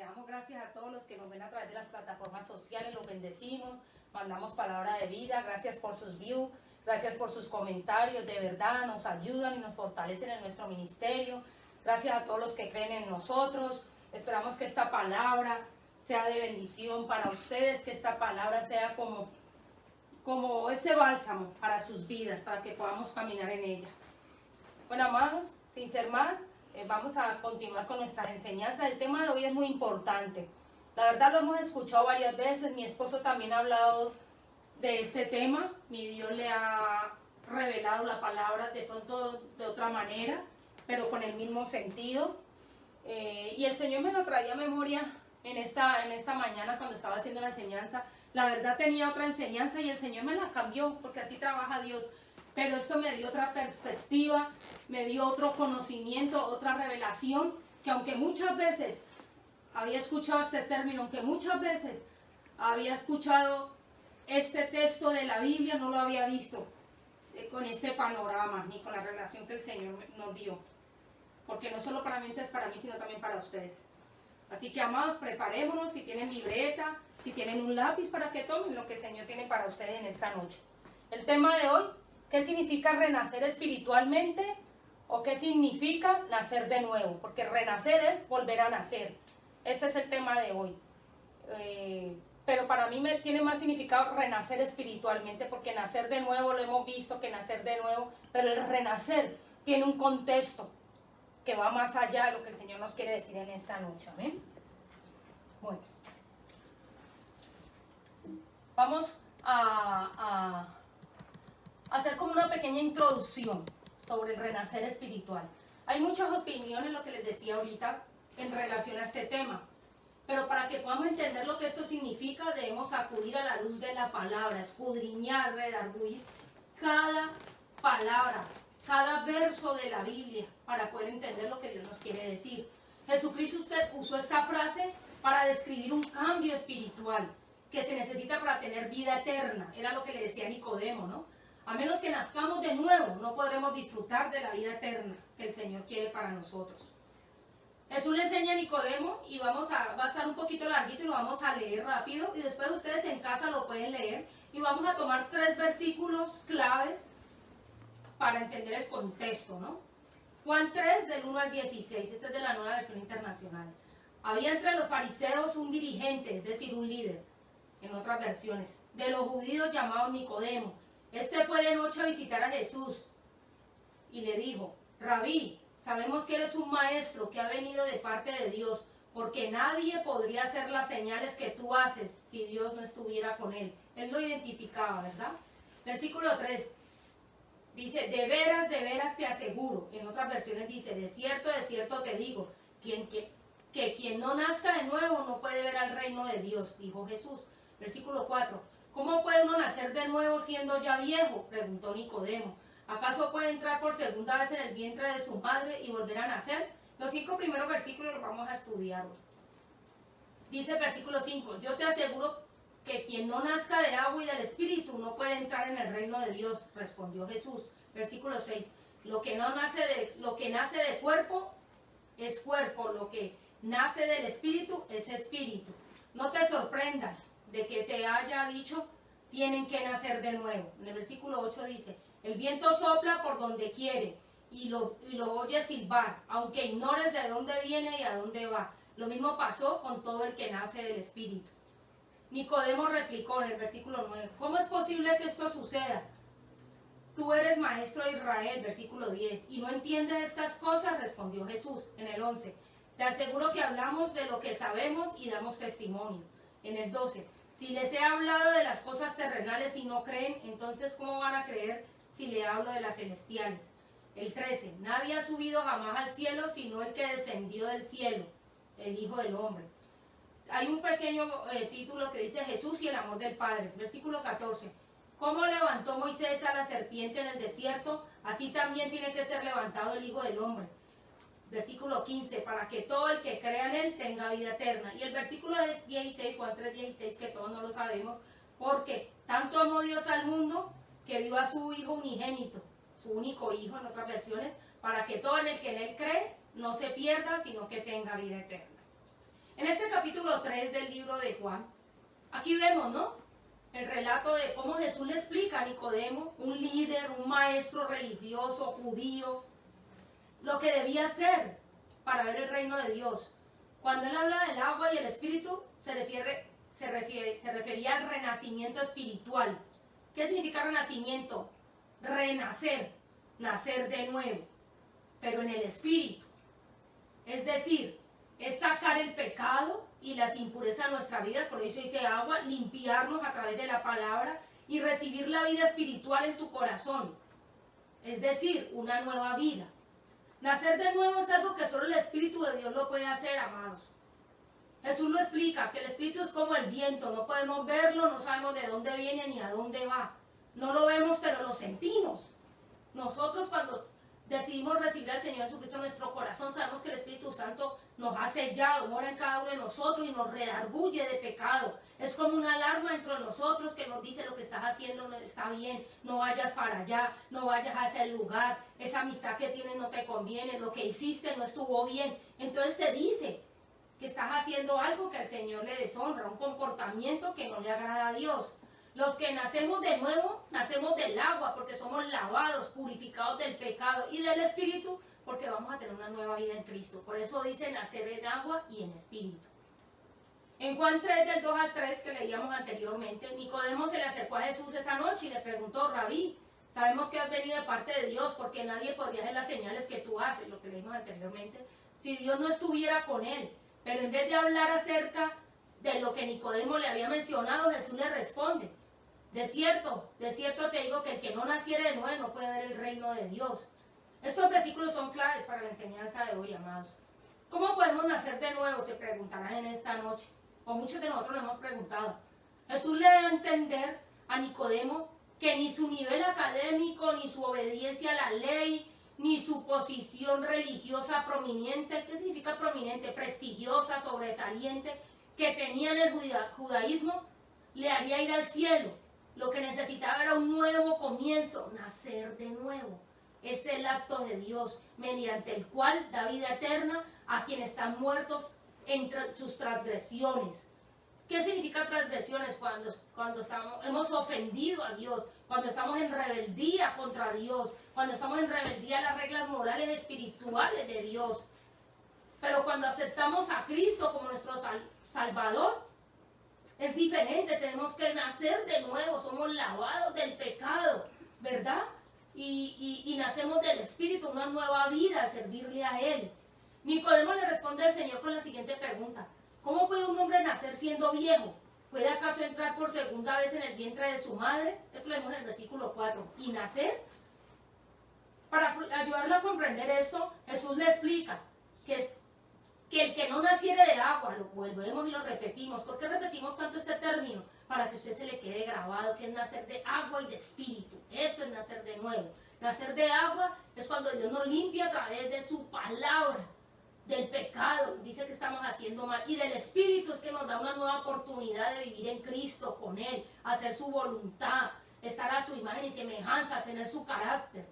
damos gracias a todos los que nos ven a través de las plataformas sociales, los bendecimos, mandamos palabra de vida, gracias por sus views, gracias por sus comentarios, de verdad nos ayudan y nos fortalecen en nuestro ministerio. Gracias a todos los que creen en nosotros. Esperamos que esta palabra sea de bendición para ustedes, que esta palabra sea como ese bálsamo para sus vidas, para que podamos caminar en ella. Bueno, amados, sin ser más, vamos a continuar con nuestra enseñanza. El tema de hoy es muy importante. La verdad lo hemos escuchado varias veces, mi esposo también ha hablado de este tema, mi Dios le ha revelado la palabra de pronto de otra manera, pero con el mismo sentido. Y el Señor me lo traía a memoria en esta mañana cuando estaba haciendo la enseñanza. La verdad tenía otra enseñanza y el Señor me la cambió, porque así trabaja Dios. Pero esto me dio otra perspectiva, me dio otro conocimiento, otra revelación, que aunque muchas veces había escuchado este término, aunque muchas veces había escuchado este texto de la Biblia, no lo había visto con este panorama, ni con la revelación que el Señor nos dio. Porque no solo para mí es para mí, sino también para ustedes. Así que, amados, preparémonos, si tienen libreta, si tienen un lápiz, para que tomen lo que el Señor tiene para ustedes en esta noche. El tema de hoy: ¿qué significa renacer espiritualmente? ¿O qué significa nacer de nuevo? Porque renacer es volver a nacer. Ese es el tema de hoy. Pero para mí tiene más significado renacer espiritualmente, porque nacer de nuevo lo hemos visto, que nacer de nuevo, pero el renacer tiene un contexto que va más allá de lo que el Señor nos quiere decir en esta noche. Amén. Bueno, vamos a hacer como una pequeña introducción sobre el renacer espiritual. Hay muchas opiniones, lo que les decía ahorita, en relación a este tema. Pero para que podamos entender lo que esto significa, debemos acudir a la luz de la palabra, escudriñar, redarguir cada palabra, cada verso de la Biblia, para poder entender lo que Dios nos quiere decir. Jesucristo usó esta frase para describir un cambio espiritual que se necesita para tener vida eterna. Era lo que le decía Nicodemo, ¿no? A menos que nazcamos de nuevo, no podremos disfrutar de la vida eterna que el Señor quiere para nosotros. Jesús le enseña a Nicodemo y va a estar un poquito larguito y lo vamos a leer rápido, y después ustedes en casa lo pueden leer, y vamos a tomar 3 versículos claves para entender el contexto, ¿no? Juan 3, del 1 al 16, esta es de la Nueva Versión Internacional. Había entre los fariseos un dirigente, es decir, un líder, en otras versiones, de los judíos llamado Nicodemo. Este fue de noche a visitar a Jesús y le dijo: Rabí, sabemos que eres un maestro que ha venido de parte de Dios, porque nadie podría hacer las señales que tú haces si Dios no estuviera con él. Él lo identificaba, ¿verdad? Versículo 3 dice: de veras te aseguro. En otras versiones dice: de cierto te digo, que quien no nazca de nuevo no puede ver al reino de Dios, dijo Jesús. Versículo 4: ¿cómo puede uno nacer de nuevo siendo ya viejo?, preguntó Nicodemo. ¿Acaso puede entrar por segunda vez en el vientre de su madre y volver a nacer? Los 5 primeros versículos los vamos a estudiar hoy. Dice el versículo 5: yo te aseguro que quien no nazca de agua y del Espíritu no puede entrar en el reino de Dios, respondió Jesús. Versículo 6: lo que nace de cuerpo es cuerpo, lo que nace del Espíritu es espíritu. No te sorprendas de que te haya dicho: tienen que nacer de nuevo. En el versículo 8 dice: el viento sopla por donde quiere y lo oyes silbar, aunque ignores de dónde viene y a dónde va. Lo mismo pasó con todo el que nace del Espíritu. Nicodemo replicó en el versículo 9: ¿cómo es posible que esto suceda? Tú eres maestro de Israel, versículo 10, ¿y no entiendes estas cosas? Respondió Jesús. En el 11: te aseguro que hablamos de lo que sabemos y damos testimonio. En el 12: si les he hablado de las cosas terrenales y no creen, entonces ¿cómo van a creer si le hablo de las celestiales? El 13: nadie ha subido jamás al cielo sino el que descendió del cielo, el Hijo del Hombre. Hay un pequeño título que dice: Jesús y el amor del Padre. Versículo 14: ¿cómo levantó Moisés a la serpiente en el desierto? Así también tiene que ser levantado el Hijo del Hombre. Versículo 15: para que todo el que crea en él tenga vida eterna. Y el versículo 16, Juan 3:16, que todos no lo sabemos: porque tanto amó Dios al mundo que dio a su Hijo unigénito, su único Hijo en otras versiones, para que todo el que en él cree no se pierda, sino que tenga vida eterna. En este capítulo 3 del libro de Juan, aquí vemos, ¿no?, el relato de cómo Jesús le explica a Nicodemo, un líder, un maestro religioso judío, lo que debía hacer para ver el reino de Dios. Cuando él habla del agua y el espíritu, se refería al renacimiento espiritual. ¿Qué significa renacimiento? Renacer, nacer de nuevo, pero en el espíritu. Es decir, es sacar el pecado y las impurezas de nuestra vida, por eso dice agua, limpiarnos a través de la palabra y recibir la vida espiritual en tu corazón. Es decir, una nueva vida. Nacer de nuevo es algo que solo el Espíritu de Dios lo puede hacer, amados. Jesús lo explica, que el Espíritu es como el viento, no podemos verlo, no sabemos de dónde viene ni a dónde va. No lo vemos, pero lo sentimos. Nosotros cuando decidimos recibir al Señor Jesucristo en nuestro corazón, sabemos que el Espíritu Santo nos ha sellado, mora en cada uno de nosotros y nos redarguye de pecado. Es como una alarma dentro de nosotros que nos dice lo que estás haciendo no está bien, no vayas para allá, no vayas a ese lugar, esa amistad que tienes no te conviene, lo que hiciste no estuvo bien. Entonces te dice que estás haciendo algo que al Señor le deshonra, un comportamiento que no le agrada a Dios. Los que nacemos de nuevo, nacemos del agua porque somos lavados, purificados del pecado y del espíritu porque vamos a tener una nueva vida en Cristo. Por eso dice nacer en agua y en espíritu. En Juan 3, del 2 al 3, que leíamos anteriormente, Nicodemo se le acercó a Jesús esa noche y le preguntó: Rabí, sabemos que has venido de parte de Dios porque nadie podría hacer las señales que tú haces, lo que leímos anteriormente, si Dios no estuviera con él. Pero en vez de hablar acerca de lo que Nicodemo le había mencionado, Jesús le responde: de cierto te digo que el que no naciere de nuevo no puede ver el reino de Dios. Estos versículos son claves para la enseñanza de hoy, amados. ¿Cómo podemos nacer de nuevo?, se preguntarán en esta noche, o muchos de nosotros lo hemos preguntado. Jesús le da a entender a Nicodemo que ni su nivel académico, ni su obediencia a la ley, ni su posición religiosa prominente, ¿qué significa prominente? Prestigiosa, sobresaliente, que tenía en el judaísmo, le haría ir al cielo. Lo que necesitaba era un nuevo comienzo, nacer de nuevo. Es el acto de Dios, mediante el cual da vida eterna a quienes están muertos en sus transgresiones. ¿Qué significa transgresiones? Cuando hemos ofendido a Dios, cuando estamos en rebeldía contra Dios, cuando estamos en rebeldía a las reglas morales espirituales de Dios. Pero cuando aceptamos a Cristo como nuestro Salvador, es diferente, tenemos que nacer de nuevo, somos lavados del pecado, ¿verdad? Y nacemos del Espíritu, una nueva vida, servirle a Él. Nicodemo le responde al Señor con la siguiente pregunta: ¿cómo puede un hombre nacer siendo viejo? ¿Puede acaso entrar por segunda vez en el vientre de su madre? Esto lo vemos en el versículo 4. ¿Y nacer? Para ayudarlo a comprender esto, Jesús le explica que el que no naciere de agua, lo volvemos y lo repetimos. ¿Por qué repetimos tanto este término? Para que a usted se le quede grabado que es nacer de agua y de espíritu. Esto es nacer de nuevo. Nacer de agua es cuando Dios nos limpia a través de su palabra, del pecado, dice que estamos haciendo mal, y del espíritu es que nos da una nueva oportunidad de vivir en Cristo con Él, hacer su voluntad, estar a su imagen y semejanza, tener su carácter.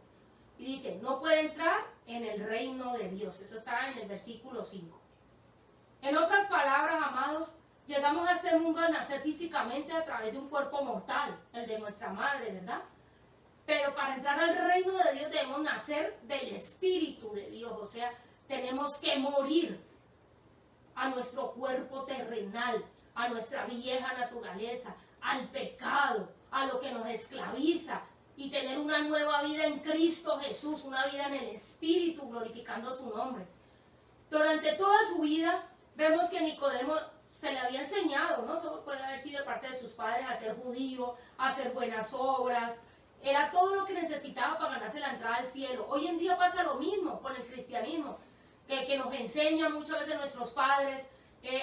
Y dice, no puede entrar en el reino de Dios. Eso está en el versículo 5. En otras palabras, amados, llegamos a este mundo a nacer físicamente a través de un cuerpo mortal, el de nuestra madre, ¿verdad? Pero para entrar al reino de Dios debemos nacer del Espíritu de Dios, o sea, tenemos que morir a nuestro cuerpo terrenal, a nuestra vieja naturaleza, al pecado, a lo que nos esclaviza, y tener una nueva vida en Cristo Jesús, una vida en el Espíritu, glorificando su nombre. Durante toda su vida, vemos que Nicodemo se le había enseñado, no solo puede haber sido de parte de sus padres, a ser judío, a hacer buenas obras. Era todo lo que necesitaba para ganarse la entrada al cielo. Hoy en día pasa lo mismo con el cristianismo, que nos enseñan muchas veces nuestros padres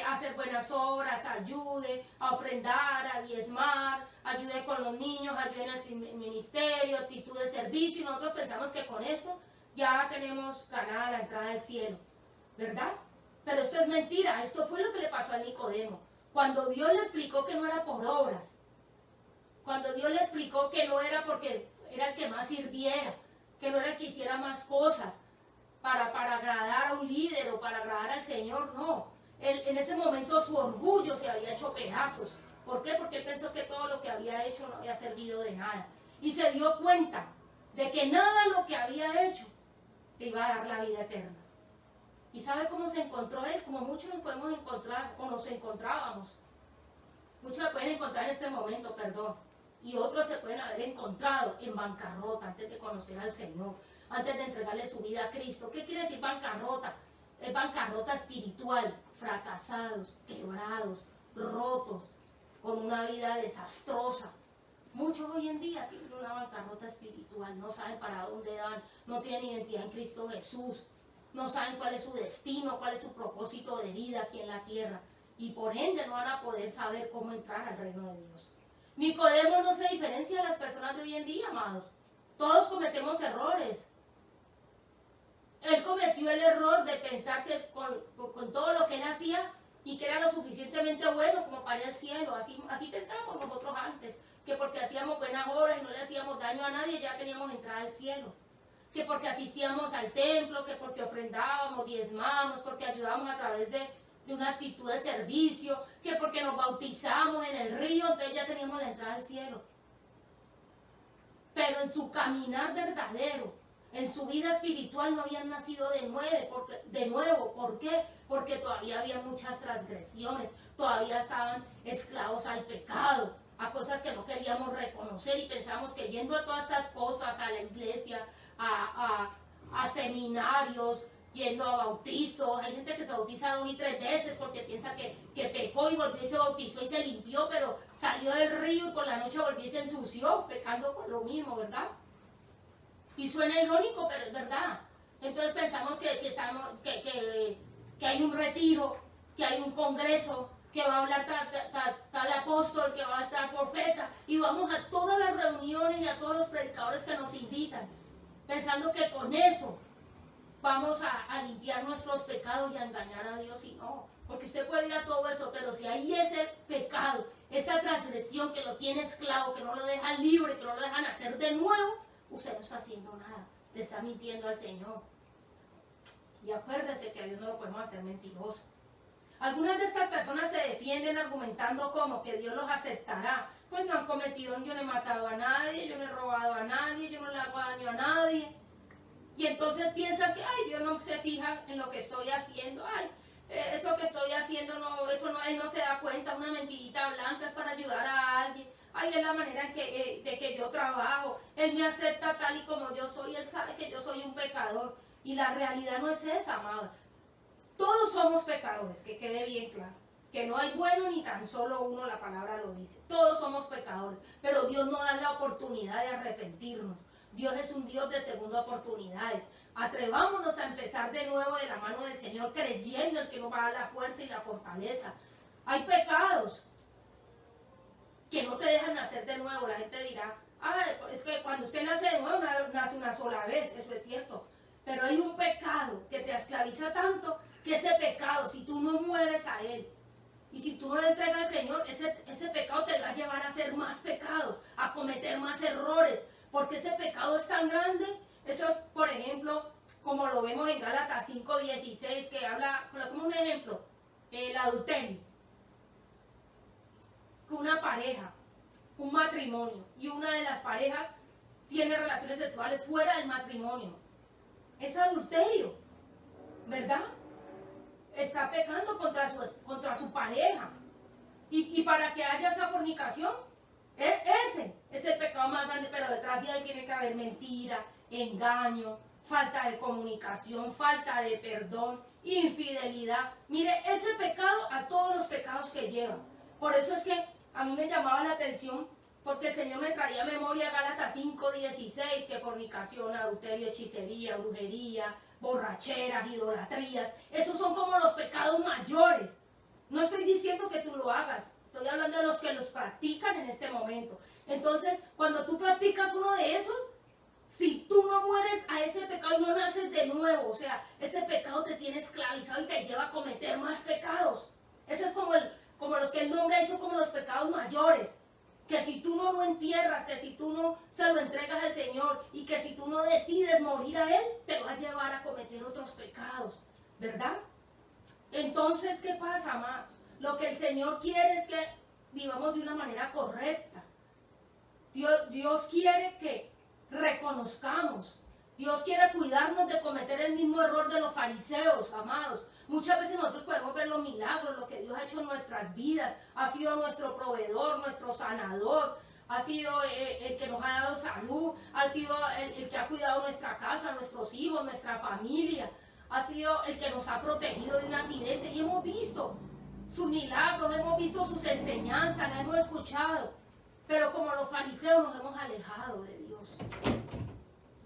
a hacer buenas obras, ayude, a ofrendar, a diezmar, ayude con los niños, ayude en el ministerio, actitud de servicio, y nosotros pensamos que con esto ya tenemos ganada la entrada al cielo, ¿verdad? Pero esto es mentira. Esto fue lo que le pasó a Nicodemo. Cuando Dios le explicó que no era por obras, cuando Dios le explicó que no era porque era el que más sirviera, que no era el que hiciera más cosas para agradar a un líder o para agradar al Señor, no. En ese momento su orgullo se había hecho pedazos. ¿Por qué? Porque él pensó que todo lo que había hecho no había servido de nada. Y se dio cuenta de que nada de lo que había hecho le iba a dar la vida eterna. ¿Y sabe cómo se encontró él? Como muchos nos podemos encontrar, o nos encontrábamos. Muchos se pueden encontrar en este momento, perdón. Y otros se pueden haber encontrado en bancarrota antes de conocer al Señor, antes de entregarle su vida a Cristo. ¿Qué quiere decir bancarrota? Es bancarrota espiritual, fracasados, quebrados, rotos, con una vida desastrosa. Muchos hoy en día tienen una bancarrota espiritual, no saben para dónde van, no tienen identidad en Cristo Jesús, no saben cuál es su destino, cuál es su propósito de vida aquí en la tierra, y por ende no van a poder saber cómo entrar al reino de Dios. Nicodemo no se diferencia de las personas de hoy en día, amados. Todos cometemos errores. Él cometió el error de pensar que con todo lo que él hacía y que era lo suficientemente bueno como para ir al cielo. Así pensábamos nosotros antes, que porque hacíamos buenas obras y no le hacíamos daño a nadie ya teníamos entrada al cielo. Que porque asistíamos al templo, que porque ofrendábamos, diezmábamos, porque ayudábamos a través de una actitud de servicio, que porque nos bautizamos en el río, entonces ya teníamos la entrada al cielo. Pero en su caminar verdadero, en su vida espiritual no habían nacido de nuevo. ¿Por qué? Porque todavía había muchas transgresiones, todavía estaban esclavos al pecado, a cosas que no queríamos reconocer y pensamos que yendo a todas estas cosas, a la iglesia, a seminarios, yendo a bautizos, hay gente que se bautiza 2 y 3 veces porque piensa que pecó y volvió y se bautizó y se limpió, pero salió del río y por la noche volvió y se ensució, pecando por lo mismo, ¿verdad? Y suena irónico, pero es verdad. Entonces pensamos que hay un retiro, que hay un congreso, que va a hablar tal apóstol, que va a hablar tal profeta, y vamos a todas las reuniones y a todos los predicadores que nos invitan, pensando que con eso vamos a limpiar nuestros pecados y a engañar a Dios, y no. Porque usted puede ir a todo eso, pero si hay ese pecado, esa transgresión que lo tiene esclavo, que no lo deja libre, que no lo dejan hacer de nuevo, usted no está haciendo nada, le está mintiendo al Señor. Y acuérdese que a Dios no lo podemos hacer mentiroso. Algunas de estas personas se defienden argumentando como que Dios los aceptará. Pues no han cometido, yo no he matado a nadie, yo no he robado a nadie, yo no le hago daño a nadie. Y entonces piensan que, ay, Dios no se fija en lo que estoy haciendo, ay, eso que estoy haciendo, él no se da cuenta, una mentirita blanca es para ayudar a alguien. Ay, es la manera de que yo trabajo, Él me acepta tal y como yo soy, Él sabe que yo soy un pecador. Y la realidad no es esa, amada. Todos somos pecadores, que quede bien claro. Que no hay bueno ni tan solo uno, la palabra lo dice. Todos somos pecadores, pero Dios nos da la oportunidad de arrepentirnos. Dios es un Dios de segunda oportunidades. Atrevámonos a empezar de nuevo de la mano del Señor, creyendo en que nos va a dar la fuerza y la fortaleza. Hay pecados que no te dejan nacer de nuevo. La gente dirá, es que cuando usted nace de nuevo, nace una sola vez. Eso es cierto. Pero hay un pecado que te esclaviza tanto, que ese pecado, si tú no mueves a él, y si tú no le entregas al Señor, ese pecado te va a llevar a hacer más pecados, a cometer más errores, porque ese pecado es tan grande. Eso es, por ejemplo, como lo vemos en Gálatas 5:16, que habla, como un ejemplo, el adulterio. Que una pareja, un matrimonio, y una de las parejas tiene relaciones sexuales fuera del matrimonio. Es adulterio, ¿verdad? Está pecando contra su pareja. Y para que haya esa fornicación, ese es el pecado más grande, pero detrás de ahí tiene que haber mentira, engaño, falta de comunicación, falta de perdón, infidelidad. Mire, ese pecado a todos los pecados que lleva. Por eso es que a mí me llamaba la atención, porque el Señor me traía a memoria Gálatas 5:16, que fornicación, adulterio, hechicería, brujería, borracheras, idolatrías, esos son como los pecados mayores. No estoy diciendo que tú lo hagas, estoy hablando de los que los practican en este momento. Entonces, cuando tú practicas uno de esos, si tú no mueres a ese pecado, no naces de nuevo. O sea, ese pecado te tiene esclavizado y te lleva a cometer más pecados. Ese es como los que el nombre hizo como los pecados mayores. Que si tú no lo entierras, que si tú no se lo entregas al Señor y que si tú no decides morir a Él, te va a llevar a cometer otros pecados, ¿verdad? Entonces, ¿qué pasa, amados? Lo que el Señor quiere es que vivamos de una manera correcta. Dios quiere que reconozcamos. Dios quiere cuidarnos de cometer el mismo error de los fariseos, amados. Muchas veces nosotros podemos ver los milagros, lo que Dios ha hecho en nuestras vidas. Ha sido nuestro proveedor, nuestro sanador. Ha sido el que nos ha dado salud. Ha sido el que ha cuidado nuestra casa, nuestros hijos, nuestra familia. Ha sido el que nos ha protegido de un accidente. Y hemos visto sus milagros, hemos visto sus enseñanzas, las hemos escuchado. Pero como los fariseos nos hemos alejado de Dios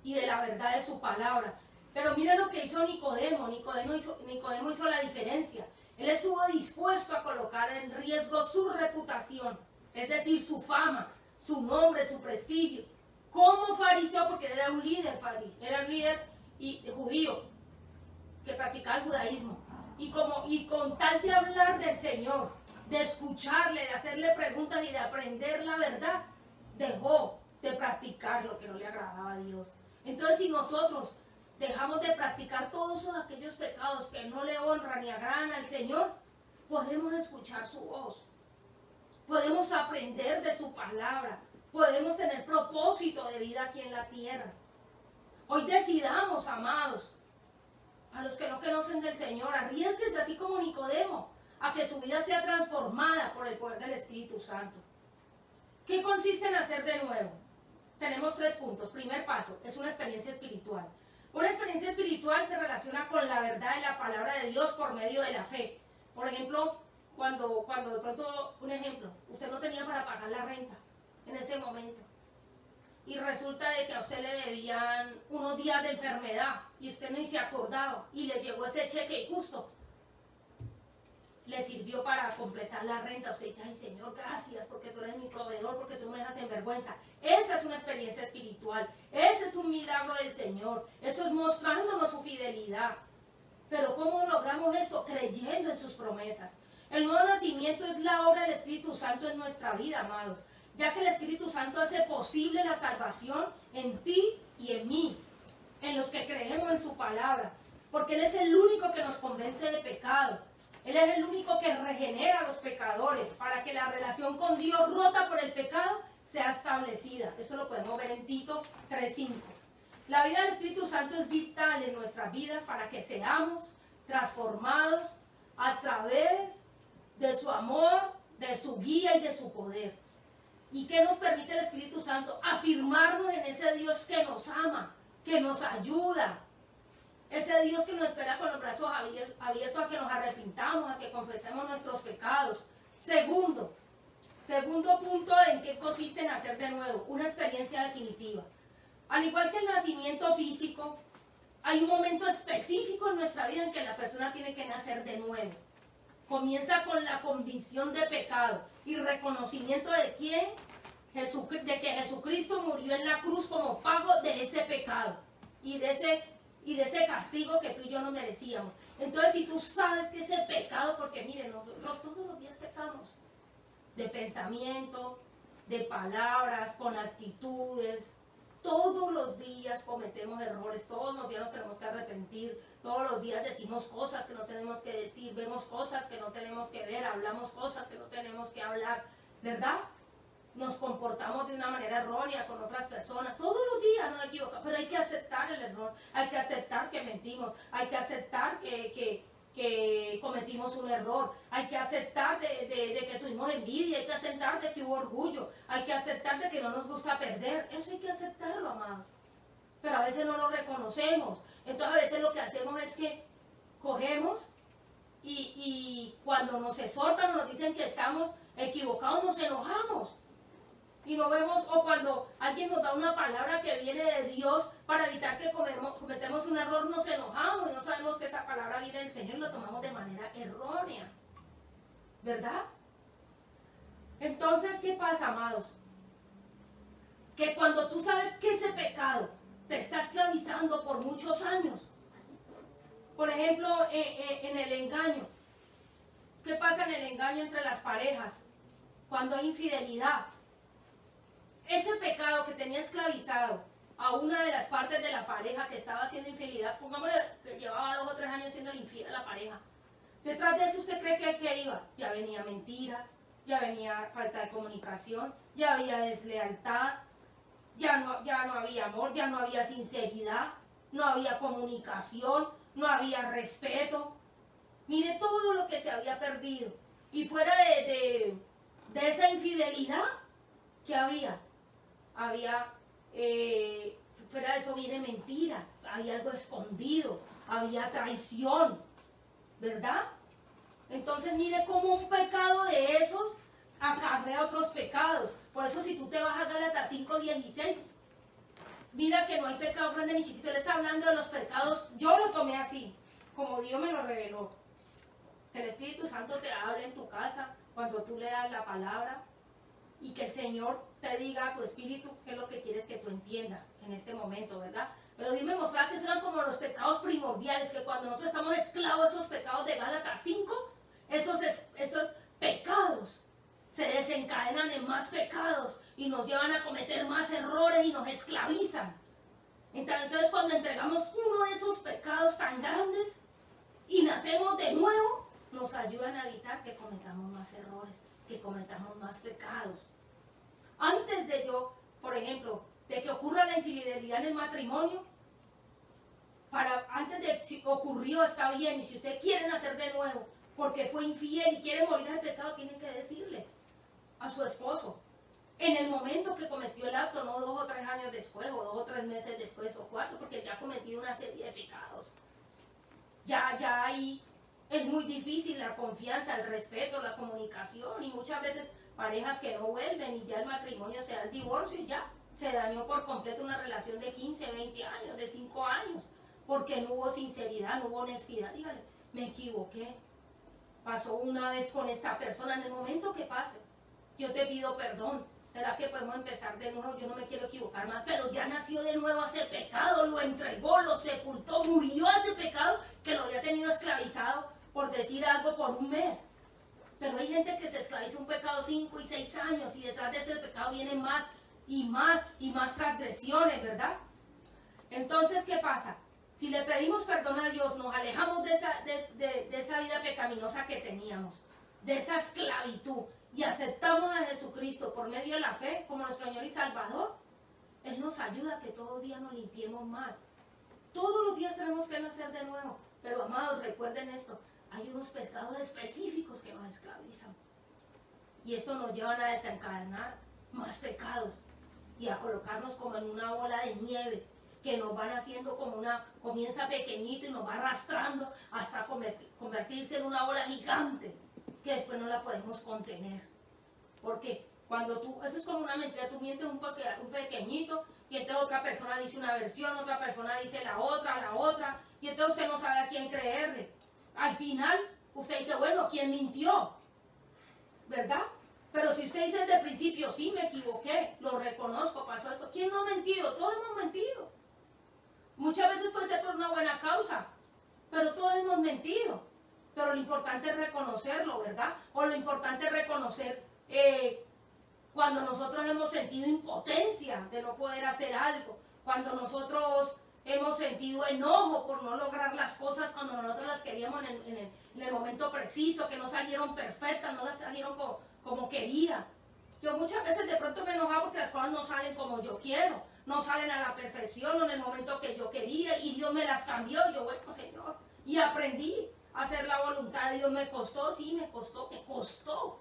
y de la verdad de su palabra. Pero miren lo que hizo Nicodemo. Nicodemo hizo la diferencia. Él estuvo dispuesto a colocar en riesgo su reputación, es decir, su fama, su nombre, su prestigio, como fariseo, porque él era un líder judío que practicaba el judaísmo. Y con tal de hablar del Señor, de escucharle, de hacerle preguntas y de aprender la verdad, dejó de practicar lo que no le agradaba a Dios. Entonces, si nosotros dejamos de practicar todos aquellos pecados que no le honran ni agradan al Señor, podemos escuchar su voz, podemos aprender de su palabra, podemos tener propósito de vida aquí en la tierra. Hoy decidamos, amados, a los que no conocen del Señor, arriésguese así como Nicodemo, a que su vida sea transformada por el poder del Espíritu Santo. ¿Qué consiste en hacer de nuevo? Tenemos 3 puntos. Primer paso, es una experiencia espiritual. Una experiencia espiritual se relaciona con la verdad de la palabra de Dios por medio de la fe. Por ejemplo, cuando de pronto, un ejemplo, usted no tenía para pagar la renta en ese momento. Y resulta de que a usted le debían unos días de enfermedad y usted ni se acordaba y le llegó ese cheque y justo le sirvió para completar la renta. Usted dice, ay Señor, gracias porque tú eres mi proveedor, porque tú no me dejas en vergüenza. Esa es una experiencia espiritual, ese es un milagro del Señor, eso es mostrándonos su fidelidad. Pero ¿cómo logramos esto? Creyendo en sus promesas. El nuevo nacimiento es la obra del Espíritu Santo en nuestra vida, amados, ya que el Espíritu Santo hace posible la salvación en ti y en mí, en los que creemos en su palabra, porque Él es el único que nos convence de pecado. Él es el único que regenera a los pecadores para que la relación con Dios rota por el pecado sea establecida. Esto lo podemos ver en Tito 3:5. La vida del Espíritu Santo es vital en nuestras vidas para que seamos transformados a través de su amor, de su guía y de su poder. ¿Y qué nos permite el Espíritu Santo? Afirmarnos en ese Dios que nos ama, que nos ayuda. Ese Dios que nos espera con los brazos abiertos a que nos arrepintamos, a que confesemos nuestros pecados. Segundo punto, ¿en qué consiste en nacer de nuevo? Una experiencia definitiva. Al igual que el nacimiento físico, hay un momento específico en nuestra vida en que la persona tiene que nacer de nuevo. Comienza con la convicción de pecado y reconocimiento de que Jesucristo murió en la cruz como pago de ese pecado y de ese castigo que tú y yo no merecíamos. Entonces, si tú sabes que ese pecado, porque miren, nosotros todos los días pecamos, de pensamiento, de palabras, con actitudes, todos los días cometemos errores, todos los días nos tenemos que arrepentir, todos los días decimos cosas que no tenemos que decir, vemos cosas que no tenemos que ver, hablamos cosas que no tenemos que hablar, ¿verdad? Nos comportamos de una manera errónea con otras personas. Todos los días nos equivocamos, pero hay que aceptar el error, hay que aceptar que mentimos, hay que aceptar que cometimos un error, hay que aceptar de que tuvimos envidia, hay que aceptar de que hubo orgullo, hay que aceptar de que no nos gusta perder. Eso hay que aceptarlo, amados. Pero a veces no lo reconocemos. Entonces a veces lo que hacemos es que cogemos y cuando nos exhortan o nos dicen que estamos equivocados, nos enojamos. Y no vemos, o cuando alguien nos da una palabra que viene de Dios para evitar que cometemos un error, nos enojamos y no sabemos que esa palabra viene del Señor y lo tomamos de manera errónea. ¿Verdad? Entonces, ¿qué pasa, amados? Que cuando tú sabes que ese pecado te está esclavizando por muchos años, por ejemplo, en el engaño. ¿Qué pasa en el engaño entre las parejas? Cuando hay infidelidad. Ese pecado que tenía esclavizado a una de las partes de la pareja que estaba haciendo infidelidad, pongámosle que llevaba 2 o 3 años siendo infiel a la pareja, Detrás de eso, ¿usted cree que iba? Ya venía mentira, ya venía falta de comunicación, ya había deslealtad, ya no había amor, ya no había sinceridad, no había comunicación, no había respeto. Mire todo lo que se había perdido. Y fuera de esa infidelidad, ¿qué había? Fuera de eso viene mentira, había algo escondido, había traición, ¿verdad? Entonces mire cómo un pecado de esos acarrea otros pecados. Por eso si tú te vas a Gálatas 5:16, mira que no hay pecado grande ni chiquito. Él está hablando de los pecados. Yo lo tomé así, como Dios me lo reveló. Que el Espíritu Santo te hable en tu casa cuando tú leas la palabra y que el Señor te diga a tu espíritu qué es lo que quieres que tú entiendas en este momento, ¿verdad? Pero Dios me mostraba que esos eran como los pecados primordiales, que cuando nosotros estamos esclavos de esos pecados de Gálatas 5, esos pecados se desencadenan en más pecados y nos llevan a cometer más errores y nos esclavizan. Entonces cuando entregamos uno de esos pecados tan grandes y nacemos de nuevo, nos ayudan a evitar que cometamos más errores, que cometamos más pecados. Antes de yo, por ejemplo, de que ocurra la infidelidad en el matrimonio, antes de si ocurrió está bien, y si usted quiere nacer de nuevo porque fue infiel y quiere morir del pecado, tiene que decirle a su esposo en el momento que cometió el acto, no 2 o 3 años después, o 2 o 3 meses después, o 4, porque ya ha cometido una serie de pecados. Ya ahí es muy difícil la confianza, el respeto, la comunicación, y muchas veces parejas que no vuelven y ya el matrimonio se da el divorcio y ya se dañó por completo una relación de 15, 20 años, de 5 años, porque no hubo sinceridad, no hubo honestidad. Dígale, me equivoqué, pasó una vez con esta persona, en el momento que pase, yo te pido perdón. ¿Será que podemos empezar de nuevo? Yo no me quiero equivocar más, pero ya nació de nuevo ese pecado, lo entregó, lo sepultó, murió ese pecado que lo había tenido esclavizado, por decir algo, por un mes. Pero hay gente que se esclaviza un pecado 5 y 6 años y detrás de ese pecado vienen más y más transgresiones, ¿verdad? Entonces, ¿qué pasa? Si le pedimos perdón a Dios, nos alejamos de esa vida pecaminosa que teníamos, de esa esclavitud, y aceptamos a Jesucristo por medio de la fe como nuestro Señor y Salvador, Él nos ayuda a que todos los días nos limpiemos más. Todos los días tenemos que nacer de nuevo. Pero amados, recuerden esto, hay unos pecados específicos que nos esclavizan. Y esto nos lleva a desencadenar más pecados y a colocarnos como en una bola de nieve que nos van haciendo comienza pequeñito y nos va arrastrando hasta convertirse en una bola gigante que después no la podemos contener. Porque cuando eso es como una mentira, tú mientes un pequeñito y entonces otra persona dice una versión, otra persona dice la otra, y entonces usted no sabe a quién creerle. Al final, usted dice, bueno, ¿quién mintió? ¿Verdad? Pero si usted dice desde el principio, sí, me equivoqué, lo reconozco, pasó esto. ¿Quién no ha mentido? Todos hemos mentido. Muchas veces puede ser por una buena causa, pero todos hemos mentido. Pero lo importante es reconocerlo, ¿verdad? O lo importante es reconocer cuando nosotros hemos sentido impotencia de no poder hacer algo, cuando nosotros hemos sentido enojo por no lograr las cosas cuando nosotros las queríamos en el momento preciso, que no salieron perfectas, no las salieron como quería. Yo muchas veces de pronto me enojaba porque las cosas no salen como yo quiero, no salen a la perfección o en el momento que yo quería, y Dios me las cambió. Yo, bueno, Señor, y aprendí a hacer la voluntad de Dios. Me costó, sí, me costó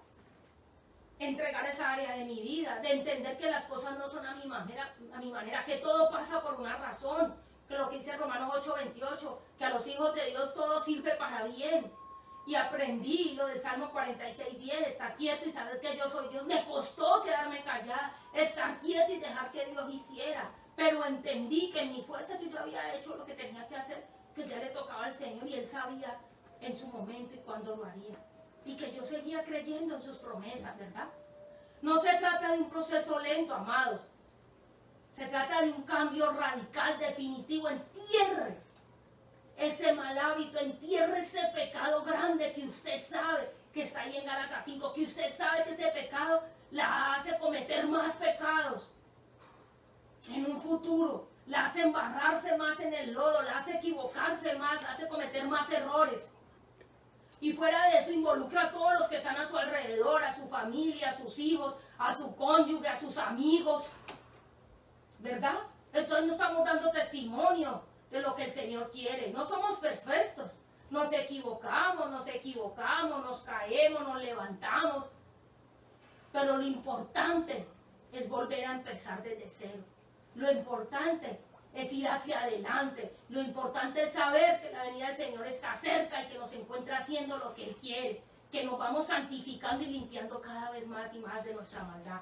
entregar esa área de mi vida, de entender que las cosas no son a mi manera, que todo pasa por una razón, que lo que dice Romanos 8:28, que a los hijos de Dios todo sirve para bien. Y aprendí lo del Salmo 46:10, estar quieto y saber que yo soy Dios. Me costó quedarme callada, estar quieto y dejar que Dios hiciera, pero entendí que en mi fuerza yo había hecho lo que tenía que hacer, que ya le tocaba al Señor y Él sabía en su momento y cuándo lo haría. Y que yo seguía creyendo en sus promesas, ¿verdad? No se trata de un proceso lento, amados. Se trata de un cambio radical, definitivo. Entierre ese mal hábito, entierre ese pecado grande que usted sabe que está ahí en Gálatas 5, que usted sabe que ese pecado la hace cometer más pecados en un futuro, la hace embarrarse más en el lodo, la hace equivocarse más, la hace cometer más errores. Y fuera de eso involucra a todos los que están a su alrededor, a su familia, a sus hijos, a su cónyuge, a sus amigos. ¿Verdad? Entonces no estamos dando testimonio de lo que el Señor quiere. No somos perfectos. Nos equivocamos, nos caemos, nos levantamos. Pero lo importante es volver a empezar desde cero. Lo importante es ir hacia adelante. Lo importante es saber que la venida del Señor está cerca y que nos encuentra haciendo lo que Él quiere. Que nos vamos santificando y limpiando cada vez más y más de nuestra maldad.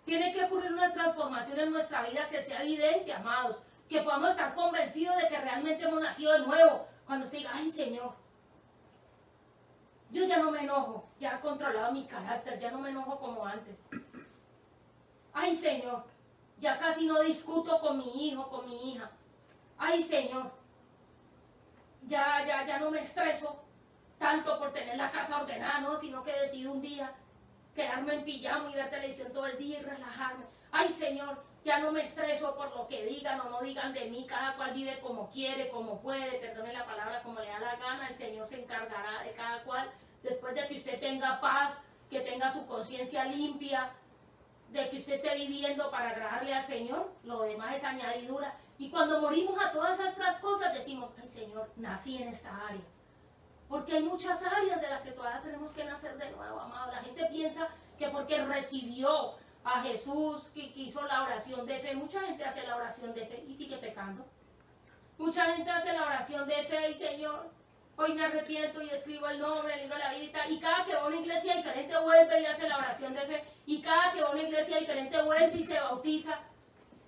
Tiene que ocurrir una transformación en nuestra vida que sea evidente, amados. Que podamos estar convencidos de que realmente hemos nacido de nuevo. Cuando usted diga, ay Señor, yo ya no me enojo, ya he controlado mi carácter, ya no me enojo como antes. Ay Señor, ya casi no discuto con mi hijo, con mi hija. Ay Señor, ya no me estreso tanto por tener la casa ordenada, no, sino que decido un día quedarme en pijama y ver televisión todo el día y relajarme. Ay Señor, ya no me estreso por lo que digan o no digan de mí, cada cual vive como quiere, como puede, perdone la palabra, como le da la gana, el Señor se encargará de cada cual. Después de que usted tenga paz, que tenga su conciencia limpia, de que usted esté viviendo para agradarle al Señor, lo demás es añadidura. Y cuando morimos a todas estas cosas decimos, ay Señor, nací en esta área. Porque hay muchas áreas de las que todavía tenemos que nacer de nuevo, amado. La gente piensa que porque recibió a Jesús, que hizo la oración de fe, mucha gente hace la oración de fe y sigue pecando. Mucha gente hace la oración de fe y Señor, hoy me arrepiento y escribo el nombre, el libro de la vida y cada que va a una iglesia diferente vuelve y hace la oración de fe y cada que va a una iglesia diferente vuelve y se bautiza,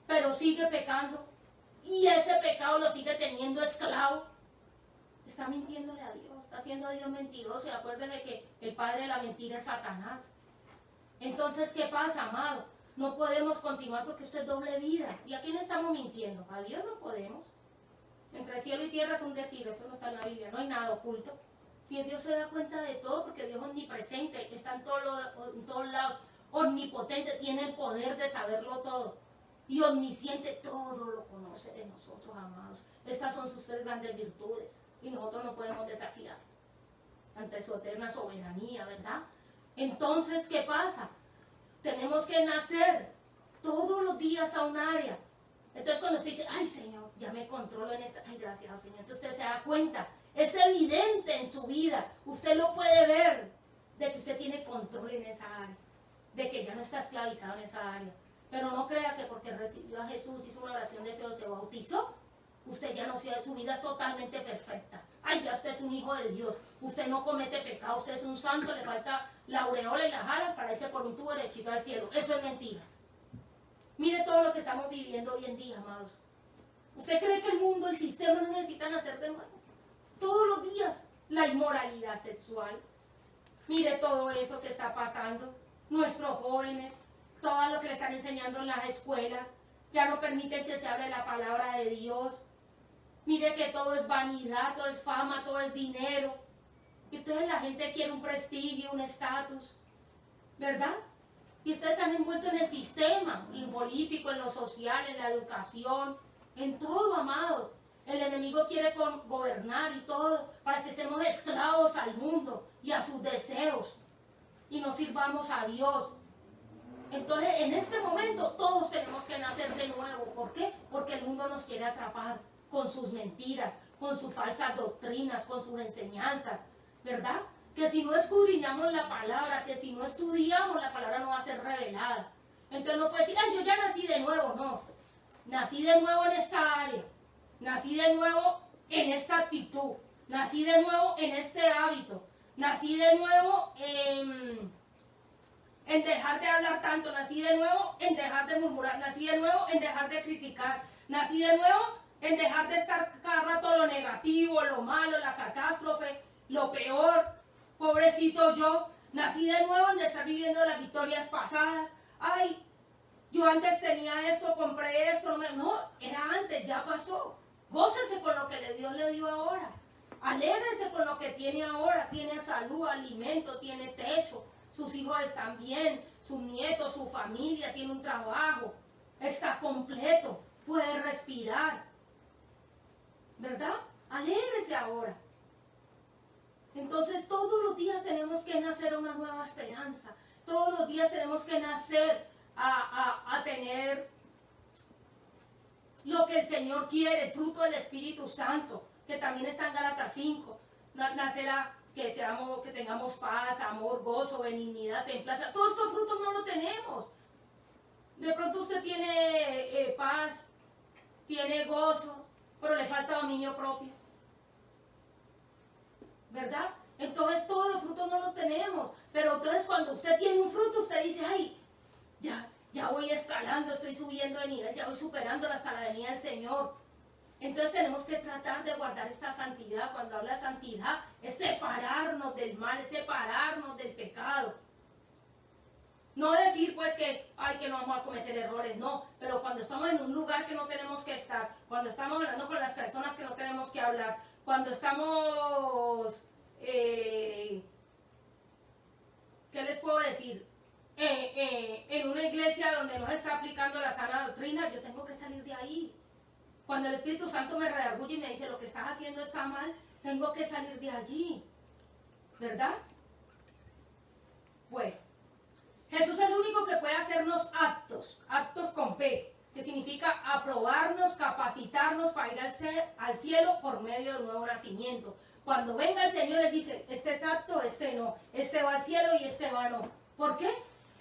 pero sigue pecando y ese pecado lo sigue teniendo esclavo. Está mintiéndole a Dios, está haciendo a Dios mentiroso y acuérdense que el padre de la mentira es Satanás. Entonces, ¿qué pasa, amado? No podemos continuar porque esto es doble vida. ¿Y a quién estamos mintiendo? A Dios no podemos. Entre cielo y tierra es un decir, esto no está en la Biblia, no hay nada oculto. Y Dios se da cuenta de todo porque Dios es omnipresente, está en todos lados, omnipotente, tiene el poder de saberlo todo. Y omnisciente, todo lo conoce de nosotros, amados. Estas son sus tres grandes virtudes y nosotros no podemos desafiar ante su eterna soberanía, ¿verdad? Entonces, ¿qué pasa? Tenemos que nacer todos los días a un área. Entonces cuando usted dice, ay Señor, ya me controlo en esta, ay gracias Señor, entonces usted se da cuenta, es evidente en su vida, usted lo puede ver, de que usted tiene control en esa área, de que ya no está esclavizado en esa área. Pero no crea que porque recibió a Jesús, hizo una oración de fe o se bautizó, usted ya no sea, su vida es totalmente perfecta. Ay, ya usted es un hijo de Dios, usted no comete pecado, usted es un santo, le falta la aureola y las alas para irse por un tubo derechito al cielo. Eso es mentira. Mire todo lo que estamos viviendo hoy en día, amados. ¿Usted cree que el mundo, el sistema no necesitan hacer de nuevo? Todos los días, la inmoralidad sexual. Mire todo eso que está pasando. Nuestros jóvenes, todo lo que le están enseñando en las escuelas, ya no permiten que se hable la palabra de Dios. Mire que todo es vanidad, todo es fama, todo es dinero. Y entonces la gente quiere un prestigio, un estatus, ¿verdad? Y ustedes están envueltos en el sistema, en lo político, en lo social, en la educación, en todo, amados. El enemigo quiere gobernar y todo para que estemos esclavos al mundo y a sus deseos y no sirvamos a Dios. Entonces, en este momento todos tenemos que nacer de nuevo. ¿Por qué? Porque el mundo nos quiere atrapar con sus mentiras, con sus falsas doctrinas, con sus enseñanzas, ¿verdad? Que si no escudriñamos la palabra, que si no estudiamos la palabra no va a ser revelada. Entonces no puede decir, ay, yo ya nací de nuevo. No, nací de nuevo en esta área, nací de nuevo en esta actitud, nací de nuevo en este hábito, nací de nuevo en dejar de hablar tanto, nací de nuevo en dejar de murmurar, nací de nuevo en dejar de criticar, nací de nuevo en dejar de estar cada rato lo negativo, lo malo, la catástrofe, lo peor. Pobrecito yo, nací de nuevo en estar viviendo las victorias pasadas. Ay, yo antes tenía esto, compré esto, no, era antes, ya pasó. Gócese con lo que Dios le dio ahora. Alégrese con lo que tiene ahora. Tiene salud, alimento, tiene techo. Sus hijos están bien, sus nietos, su familia, tiene un trabajo. Está completo, puede respirar. ¿Verdad? Alégrese ahora. Entonces todos los días tenemos que nacer a una nueva esperanza. Todos los días tenemos que nacer a tener lo que el Señor quiere, el fruto del Espíritu Santo, que también está en Gálatas 5. Nacer a que tengamos paz, amor, gozo, benignidad, templanza. Todos estos frutos no los tenemos. De pronto usted tiene paz, tiene gozo, pero le falta dominio propio. ¿Verdad? Entonces todos los frutos no los tenemos. Pero entonces cuando usted tiene un fruto, usted dice, ay, ya voy escalando, estoy subiendo de nivel, ya voy superando la escaladería del Señor. Entonces tenemos que tratar de guardar esta santidad. Cuando habla de santidad, es separarnos del mal, es separarnos del pecado. No decir pues que no vamos a cometer errores, no. Pero cuando estamos en un lugar que no tenemos que estar, cuando estamos hablando con las personas que no tenemos que hablar, cuando estamos, ¿qué les puedo decir? En una iglesia donde no se está aplicando la sana doctrina, yo tengo que salir de ahí. Cuando el Espíritu Santo me redarguye y me dice lo que estás haciendo está mal, tengo que salir de allí. ¿Verdad? Bueno, Jesús es el único que puede hacernos actos con fe, que significa aprobarnos, capacitarnos para ir al cielo por medio del nuevo nacimiento. Cuando venga el Señor, Él dice, este es apto, este no, este va al cielo y este va no. ¿Por qué?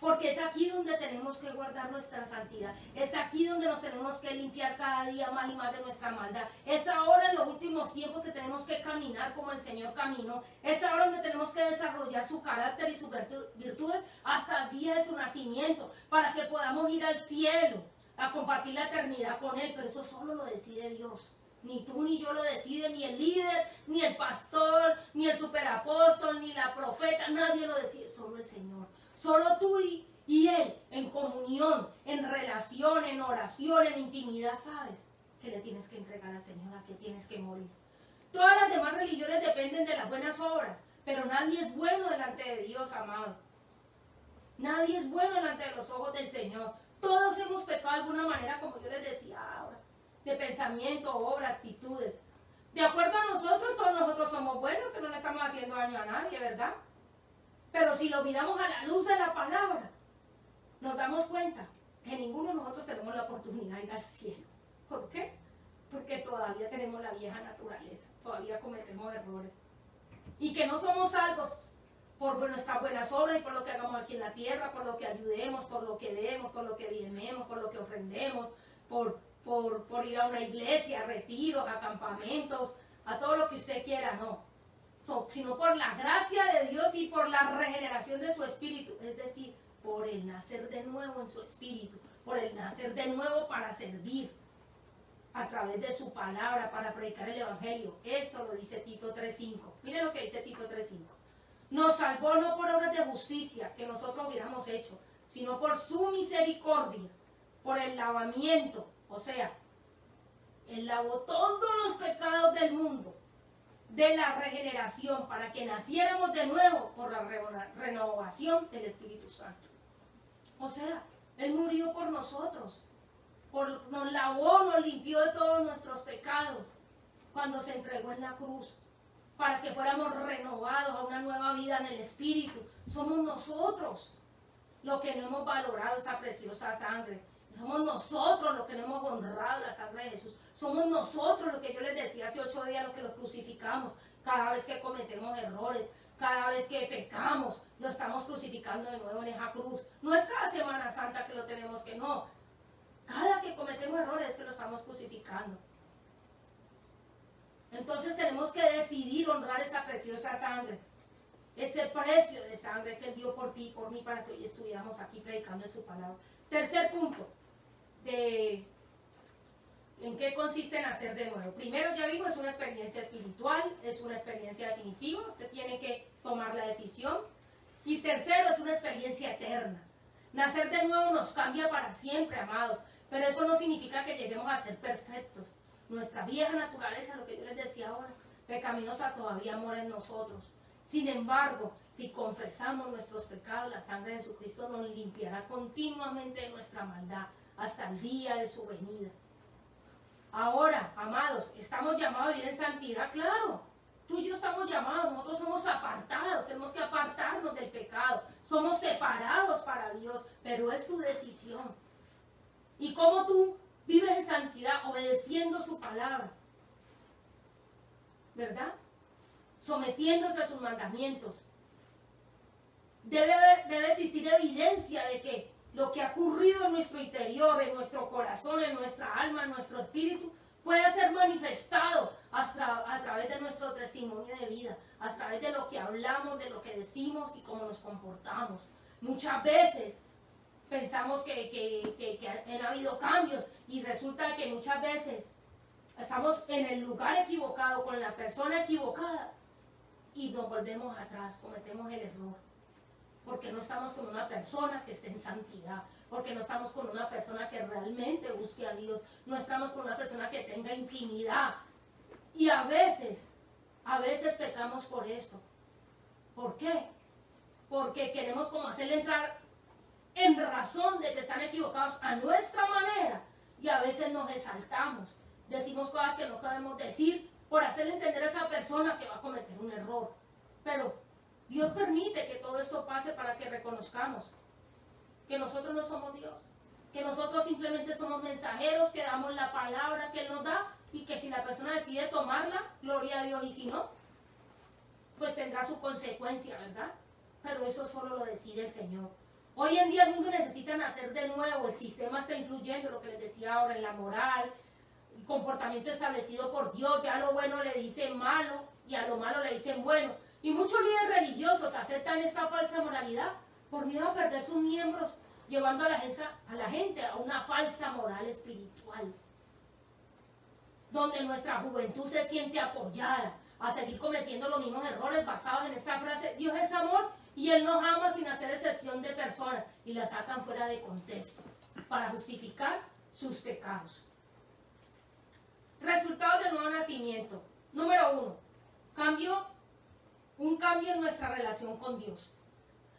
Porque es aquí donde tenemos que guardar nuestra santidad. Es aquí donde nos tenemos que limpiar cada día más y más de nuestra maldad. Es ahora en los últimos tiempos que tenemos que caminar como el Señor caminó. Es ahora donde tenemos que desarrollar su carácter y sus virtudes hasta el día de su nacimiento. Para que podamos ir al cielo a compartir la eternidad con Él. Pero eso solo lo decide Dios. Ni tú ni yo lo decide, ni el líder, ni el pastor, ni el superapóstol, ni la profeta. Nadie lo decide, solo el Señor. Solo tú y Él, en comunión, en relación, en oración, en intimidad, sabes que le tienes que entregar al Señor, a que tienes que morir. Todas las demás religiones dependen de las buenas obras, pero nadie es bueno delante de Dios, amado. Nadie es bueno delante de los ojos del Señor. Todos hemos pecado de alguna manera, como yo les decía ahora, de pensamiento, obra, actitudes. De acuerdo a nosotros, todos nosotros somos buenos, que no le estamos haciendo daño a nadie, ¿verdad? Pero si lo miramos a la luz de la palabra, nos damos cuenta que ninguno de nosotros tenemos la oportunidad de ir al cielo. ¿Por qué? Porque todavía tenemos la vieja naturaleza, todavía cometemos errores. Y que no somos salvos por nuestras buenas obras y por lo que hagamos aquí en la tierra, por lo que ayudemos, por lo que demos, por lo que diezmemos, por lo que ofrendemos, por ir a una iglesia, a retiros, a campamentos, a todo lo que usted quiera, no. Sino por la gracia de Dios y por la regeneración de su espíritu, es decir, por el nacer de nuevo en su espíritu, por el nacer de nuevo para servir a través de su palabra, para predicar el evangelio. Esto lo dice Tito 3:5. Miren lo que dice Tito 3:5. Nos salvó no por obras de justicia que nosotros hubiéramos hecho, sino por su misericordia, por el lavamiento, o sea, Él lavó todos los pecados del mundo, de la regeneración, para que naciéramos de nuevo por la renovación del Espíritu Santo. O sea, Él murió por nosotros, nos lavó, nos limpió de todos nuestros pecados cuando se entregó en la cruz, para que fuéramos renovados a una nueva vida en el Espíritu. Somos nosotros los que no hemos valorado esa preciosa sangre. Somos nosotros los que no hemos honrado la sangre de Jesús. Somos nosotros, lo que yo les decía hace 8 días, los que los crucificamos. Cada vez que cometemos errores, cada vez que pecamos, lo estamos crucificando de nuevo en esa cruz. No es cada Semana Santa que lo tenemos que, no. Cada que cometemos errores es que lo estamos crucificando. Entonces tenemos que decidir honrar esa preciosa sangre. Ese precio de sangre que Él dio por ti y por mí para que hoy estuviéramos aquí predicando en su palabra. Tercer punto. ¿En qué consiste nacer de nuevo? Primero, ya vimos, es una experiencia espiritual, es una experiencia definitiva, usted tiene que tomar la decisión. Y tercero, es una experiencia eterna. Nacer de nuevo nos cambia para siempre, amados, pero eso no significa que lleguemos a ser perfectos. Nuestra vieja naturaleza, lo que yo les decía ahora, pecaminosa, todavía mora en nosotros. Sin embargo, si confesamos nuestros pecados, la sangre de Jesucristo nos limpiará continuamente de nuestra maldad hasta el día de su venida. Ahora, amados, ¿estamos llamados a vivir en santidad? Claro. Tú y yo estamos llamados, nosotros somos apartados, tenemos que apartarnos del pecado, somos separados para Dios, pero es tu decisión. Y cómo tú vives en santidad, obedeciendo su palabra, ¿verdad? Sometiéndose a sus mandamientos. Debe existir evidencia de que lo que ha ocurrido en nuestro interior, en nuestro corazón, en nuestra alma, en nuestro espíritu, pueda ser manifestado a través de nuestro testimonio de vida, a través de lo que hablamos, de lo que decimos y cómo nos comportamos. Muchas veces pensamos que han habido cambios y resulta que muchas veces estamos en el lugar equivocado, con la persona equivocada y nos volvemos atrás, cometemos el error. Porque no estamos con una persona que esté en santidad, porque no estamos con una persona que realmente busque a Dios, no estamos con una persona que tenga intimidad. Y a veces pecamos por esto. ¿Por qué? Porque queremos como hacerle entrar en razón de que están equivocados a nuestra manera y a veces nos exaltamos, decimos cosas que no podemos decir por hacerle entender a esa persona que va a cometer un error. Pero Dios permite que todo esto pase para que reconozcamos que nosotros no somos Dios, que nosotros simplemente somos mensajeros que damos la palabra que Él nos da y que si la persona decide tomarla, gloria a Dios, y si no, pues tendrá su consecuencia, ¿verdad? Pero eso solo lo decide el Señor. Hoy en día el mundo necesita nacer de nuevo, el sistema está influyendo, lo que les decía ahora, en la moral, el comportamiento establecido por Dios, ya a lo bueno le dicen malo y a lo malo le dicen bueno. Y muchos líderes religiosos aceptan esta falsa moralidad por miedo a perder sus miembros, llevando a la gente a una falsa moral espiritual, donde nuestra juventud se siente apoyada a seguir cometiendo los mismos errores basados en esta frase: Dios es amor y Él nos ama sin hacer excepción de personas, y la sacan fuera de contexto para justificar sus pecados. Resultados del nuevo nacimiento. Número 1. Un cambio en nuestra relación con Dios.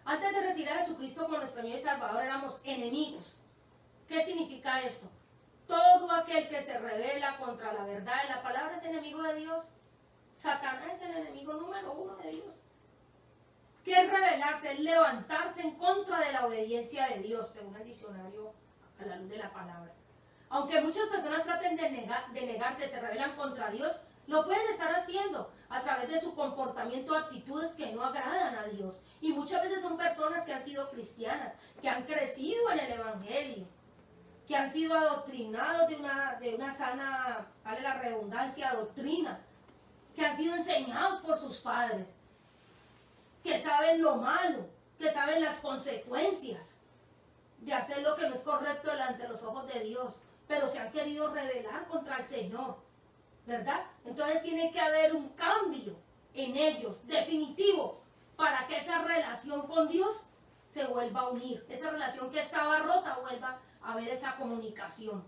Antes de recibir a Jesucristo como nuestro Señor y Salvador éramos enemigos. ¿Qué significa esto? Todo aquel que se rebela contra la verdad de la palabra es enemigo de Dios. Satanás es el enemigo número 1 de Dios. ¿Qué es rebelarse? Es levantarse en contra de la obediencia de Dios, según el diccionario a la luz de la palabra. Aunque muchas personas traten de negar que se rebelan contra Dios, lo pueden estar haciendo a través de su comportamiento o actitudes que no agradan a Dios. Y muchas veces son personas que han sido cristianas, que han crecido en el Evangelio, que han sido adoctrinados de una sana, vale la redundancia, doctrina, que han sido enseñados por sus padres, que saben lo malo, que saben las consecuencias de hacer lo que no es correcto delante de los ojos de Dios, pero se han querido rebelar contra el Señor, ¿verdad? Entonces tiene que haber un cambio en ellos, definitivo, para que esa relación con Dios se vuelva a unir, esa relación que estaba rota vuelva a haber esa comunicación.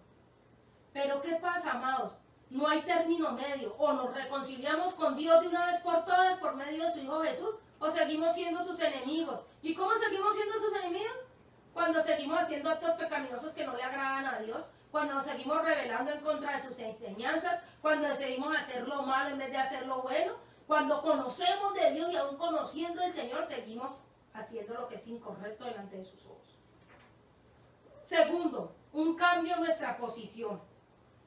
Pero ¿qué pasa, amados? No hay término medio. O nos reconciliamos con Dios de una vez por todas por medio de su Hijo Jesús, o seguimos siendo sus enemigos. ¿Y cómo seguimos siendo sus enemigos? Cuando seguimos haciendo actos pecaminosos que no le agradan a Dios, cuando nos seguimos rebelando en contra de sus enseñanzas, cuando decidimos hacer lo malo en vez de hacer lo bueno, cuando conocemos de Dios y aún conociendo al Señor seguimos haciendo lo que es incorrecto delante de sus ojos. Segundo, un cambio en nuestra posición.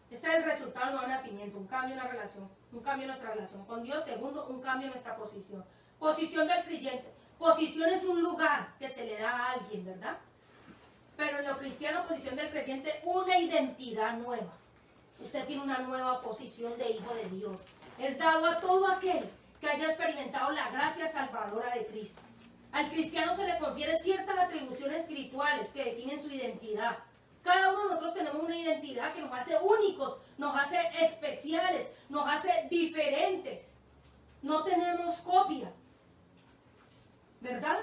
Este es el resultado del nuevo nacimiento, un cambio en la relación, un cambio en nuestra relación con Dios. Segundo, un cambio en nuestra posición. Posición del creyente. Posición es un lugar que se le da a alguien, ¿verdad? Pero en lo cristiano, posición del creyente, una identidad nueva. Usted tiene una nueva posición de hijo de Dios. Es dado a todo aquel que haya experimentado la gracia salvadora de Cristo. Al cristiano se le confieren ciertas atribuciones espirituales que definen su identidad. Cada uno de nosotros tenemos una identidad que nos hace únicos, nos hace especiales, nos hace diferentes. No tenemos copia, ¿verdad?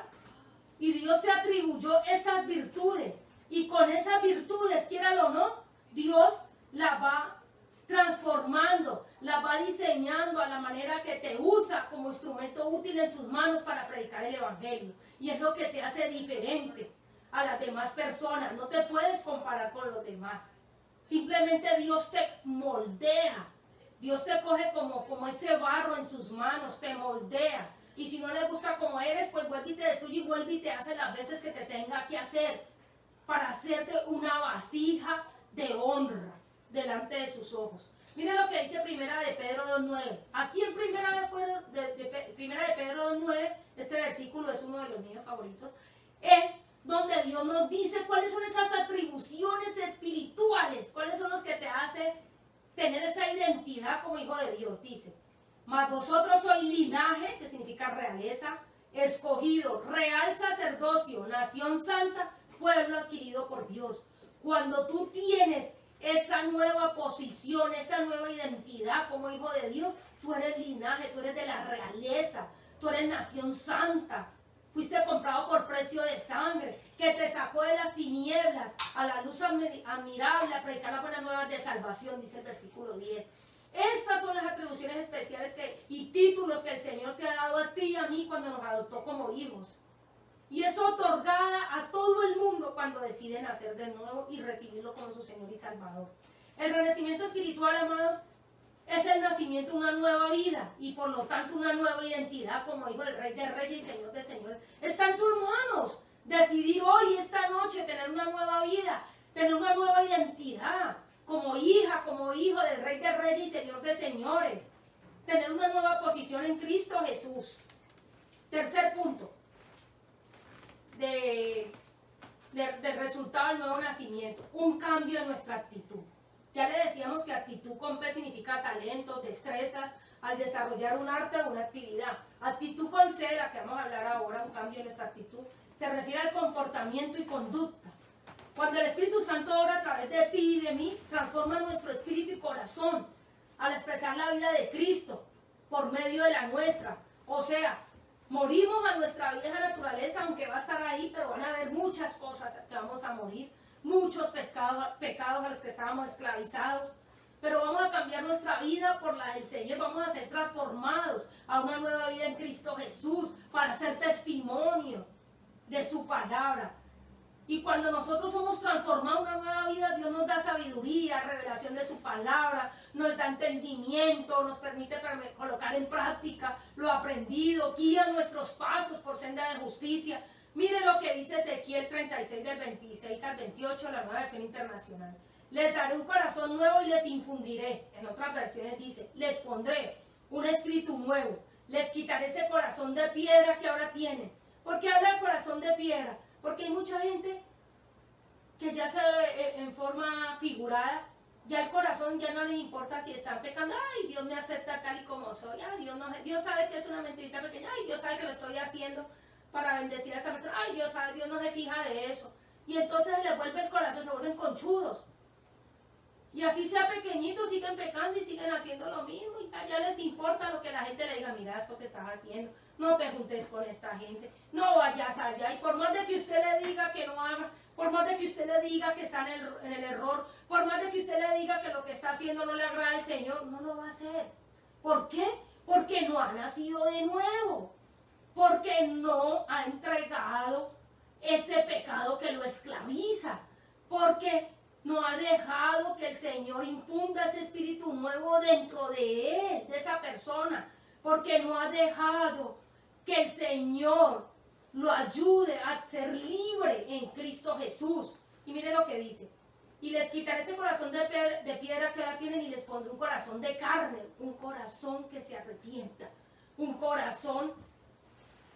Y Dios te atribuyó esas virtudes. Y con esas virtudes, quiéralo o no, Dios las va transformando, las va diseñando a la manera que te usa como instrumento útil en sus manos para predicar el Evangelio. Y es lo que te hace diferente a las demás personas. No te puedes comparar con los demás. Simplemente Dios te moldea Dios te coge como ese barro en sus manos, te moldea. Y si no le gusta como eres, pues vuelve y te destruye y vuelve y te hace las veces que te tenga que hacer para hacerte una vasija de honra delante de sus ojos. Miren lo que dice Primera de Pedro 2.9. Aquí en Primera de Pedro 2.9, este versículo es uno de los míos favoritos, es donde Dios nos dice cuáles son esas atribuciones espirituales, cuáles son los que te hacen tener esa identidad como hijo de Dios. Dice, mas vosotros sois linaje, que significa realeza, escogido, real sacerdocio, nación santa, pueblo adquirido por Dios. Cuando tú tienes esa nueva posición, esa nueva identidad como hijo de Dios, tú eres linaje, tú eres de la realeza, tú eres nación santa. Fuiste comprado por precio de sangre, que te sacó de las tinieblas a la luz admirable, a predicar las buenas nuevas de salvación, dice el versículo 10. Estas son las atribuciones especiales y títulos que el Señor te ha dado a ti y a mí cuando nos adoptó como hijos. Y es otorgada a todo el mundo cuando deciden nacer de nuevo y recibirlo como su Señor y Salvador. El renacimiento espiritual, amados, es el nacimiento de una nueva vida y por lo tanto una nueva identidad como hijo del Rey de Reyes y Señor de Señores. Está en tus manos decidir hoy, esta noche, tener una nueva vida, tener una nueva identidad como hija, como hijo del Rey de Reyes y Señor de Señores. Tener una nueva posición en Cristo Jesús. Tercer punto del resultado del nuevo nacimiento, un cambio en nuestra actitud. Ya le decíamos que actitud con P significa talentos, destrezas, al desarrollar un arte o una actividad. Actitud con C, la que vamos a hablar ahora, un cambio en nuestra actitud, se refiere al comportamiento y conducta. Cuando el Espíritu Santo obra a través de ti y de mí, transforma nuestro espíritu y corazón al expresar la vida de Cristo por medio de la nuestra. O sea, morimos a nuestra vieja naturaleza, aunque va a estar ahí, pero van a haber muchas cosas que vamos a morir, muchos pecados a los que estábamos esclavizados, pero vamos a cambiar nuestra vida por la del Señor, vamos a ser transformados a una nueva vida en Cristo Jesús para ser testimonio de su palabra. Y cuando nosotros somos transformados a una nueva vida, Dios nos da sabiduría, revelación de su palabra, nos da entendimiento, nos permite colocar en práctica lo aprendido, guía nuestros pasos por senda de justicia. Miren lo que dice Ezequiel 36 del 26 al 28, la nueva versión internacional. Les daré un corazón nuevo y les infundiré. En otras versiones dice, les pondré un espíritu nuevo. Les quitaré ese corazón de piedra que ahora tienen. ¿Por qué habla de corazón de piedra? Porque hay mucha gente que ya se en forma figurada, ya el corazón ya no les importa si están pecando. Ay, Dios me acepta tal y como soy. Ay, Dios sabe que es una mentirita pequeña. Ay, Dios sabe que lo estoy haciendo para bendecir a esta persona. Ay, Dios sabe, Dios no se fija de eso. Y entonces les vuelve el corazón, se vuelven conchudos. Y así sea pequeñitos, siguen pecando y siguen haciendo lo mismo. Y ya les importa lo que la gente le diga, mira esto que estás haciendo. No te juntes con esta gente. No vayas allá. Y por más de que usted le diga que no haga, por más de que usted le diga que está en el error, por más de que usted le diga que lo que está haciendo no le agrada al Señor, no lo va a hacer. ¿Por qué? Porque no ha nacido de nuevo. Porque no ha entregado ese pecado que lo esclaviza. Porque no ha dejado que el Señor infunda ese espíritu nuevo dentro de él, de esa persona. Porque no ha dejado que el Señor lo ayude a ser libre en Cristo Jesús. Y mire lo que dice. Y les quitaré ese corazón de piedra que ahora tienen y les pondré un corazón de carne. Un corazón que se arrepienta. Un corazón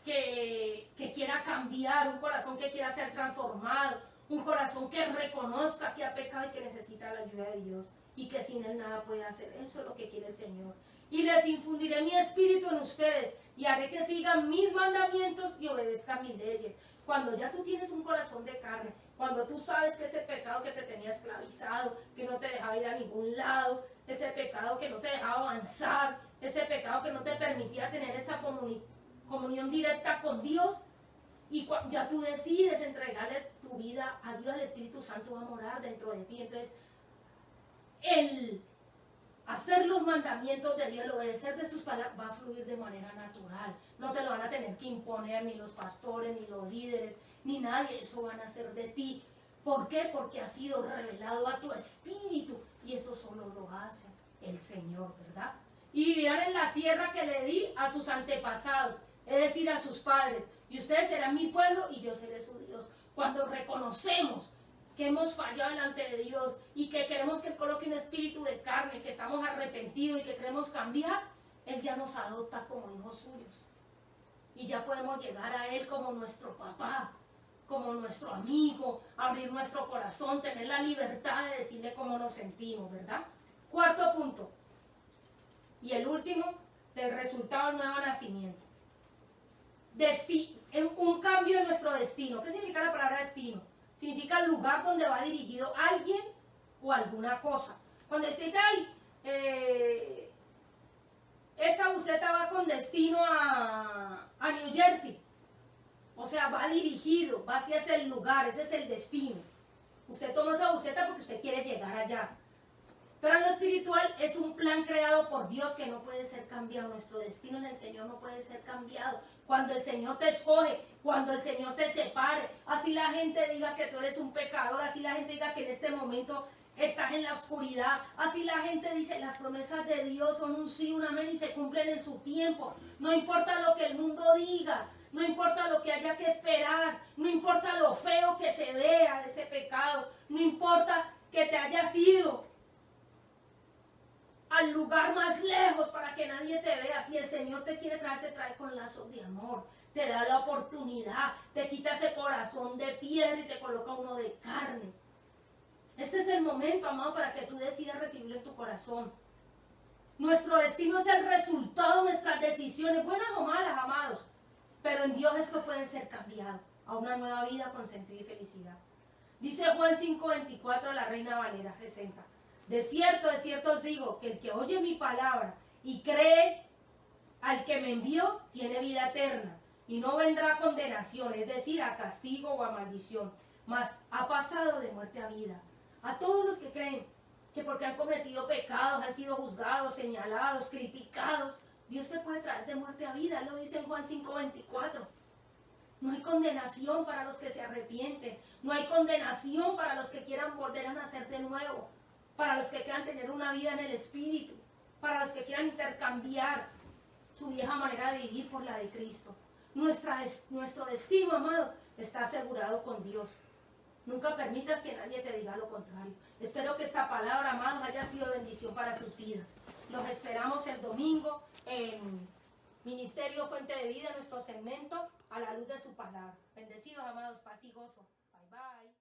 que quiera cambiar. Un corazón que quiera ser transformado. Un corazón que reconozca que ha pecado y que necesita la ayuda de Dios. Y que sin él nada puede hacer. Eso es lo que quiere el Señor. Y les infundiré mi espíritu en ustedes y haré que sigan mis mandamientos y obedezcan mis leyes. Cuando ya tú tienes un corazón de carne, cuando tú sabes que ese pecado que te tenía esclavizado, que no te dejaba ir a ningún lado, ese pecado que no te dejaba avanzar, ese pecado que no te permitía tener esa comunión directa con Dios, y ya tú decides entregarle tu vida a Dios, el Espíritu Santo va a morar dentro de ti. Entonces, el hacer los mandamientos de Dios, el obedecer de sus palabras, va a fluir de manera natural. No te lo van a tener que imponer ni los pastores, ni los líderes, ni nadie. Eso van a hacer de ti. ¿Por qué? Porque ha sido revelado a tu espíritu. Y eso solo lo hace el Señor, ¿verdad? Y vivirán en la tierra que le di a sus antepasados, es decir, a sus padres. Y ustedes serán mi pueblo y yo seré su Dios. Cuando reconocemos que hemos fallado delante de Dios y que queremos que Él coloque un espíritu de carne, que estamos arrepentidos y que queremos cambiar, Él ya nos adopta como hijos suyos. Y ya podemos llegar a Él como nuestro papá, como nuestro amigo, abrir nuestro corazón, tener la libertad de decirle cómo nos sentimos, ¿verdad? Cuarto punto, y el último, del resultado del nuevo nacimiento. Un cambio en nuestro destino. ¿Qué significa la palabra destino? Significa el lugar donde va dirigido alguien o alguna cosa. Cuando usted dice, ay, esta buseta va con destino a New Jersey, o sea, va dirigido, va hacia ese lugar, ese es el destino. Usted toma esa buseta porque usted quiere llegar allá. Pero en lo espiritual es un plan creado por Dios que no puede ser cambiado. Nuestro destino en el Señor no puede ser cambiado. Cuando el Señor te escoge, cuando el Señor te separe, así la gente diga que tú eres un pecador, así la gente diga que en este momento estás en la oscuridad, así la gente dice, las promesas de Dios son un sí, un amén y se cumplen en su tiempo. No importa lo que el mundo diga, no importa lo que haya que esperar, no importa lo feo que se vea de ese pecado, no importa que te hayas ido al lugar más lejos para que nadie te vea. Si el Señor te quiere traer, te trae con lazos de amor, te da la oportunidad, te quita ese corazón de piedra y te coloca uno de carne. Este es el momento, amado, para que tú decidas recibirlo en tu corazón. Nuestro destino es el resultado de nuestras decisiones, buenas o malas, amados, pero en Dios esto puede ser cambiado a una nueva vida con sentido y felicidad. Dice Juan 5:24, la Reina Valera 60. De cierto os digo, que el que oye mi palabra y cree al que me envió, tiene vida eterna, y no vendrá a condenación, es decir, a castigo o a maldición, mas ha pasado de muerte a vida. A todos los que creen que porque han cometido pecados, han sido juzgados, señalados, criticados, Dios te puede traer de muerte a vida, lo dice en Juan 5:24. No hay condenación para los que se arrepienten, no hay condenación para los que quieran volver a nacer de nuevo, para los que quieran tener una vida en el Espíritu, para los que quieran intercambiar su vieja manera de vivir por la de Cristo. Nuestro destino, amados, está asegurado con Dios. Nunca permitas que nadie te diga lo contrario. Espero que esta palabra, amados, haya sido bendición para sus vidas. Los esperamos el domingo en Ministerio Fuente de Vida, nuestro segmento, a la luz de su palabra. Bendecidos, amados, paz y gozo. Bye, bye.